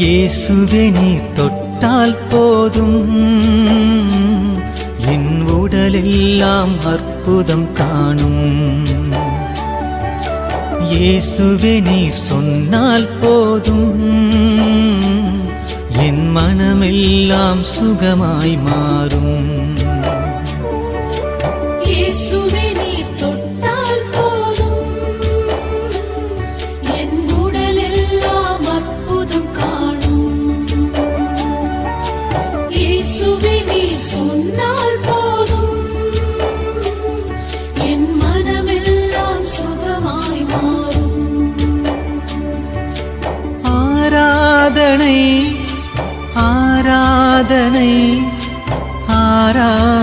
இயேசுவே நீர் தொட்டால் போதும் என் உடலெல்லாம் அற்புதம் காணும். இயேசுவே நீர் சொன்னால் போதும் என் மனமெல்லாம் சுகமாய் மாறும். இயேசுவே நீர் தொட்டால் போதும் என் உடலெல்லாம் அற்புதம் காணும். இயேசுவே நீர் சொன்னால் போதும் என் மனமெல்லாம் சுகமாய் மாறும். ஆராதனை ஆராதனை ஆராதனை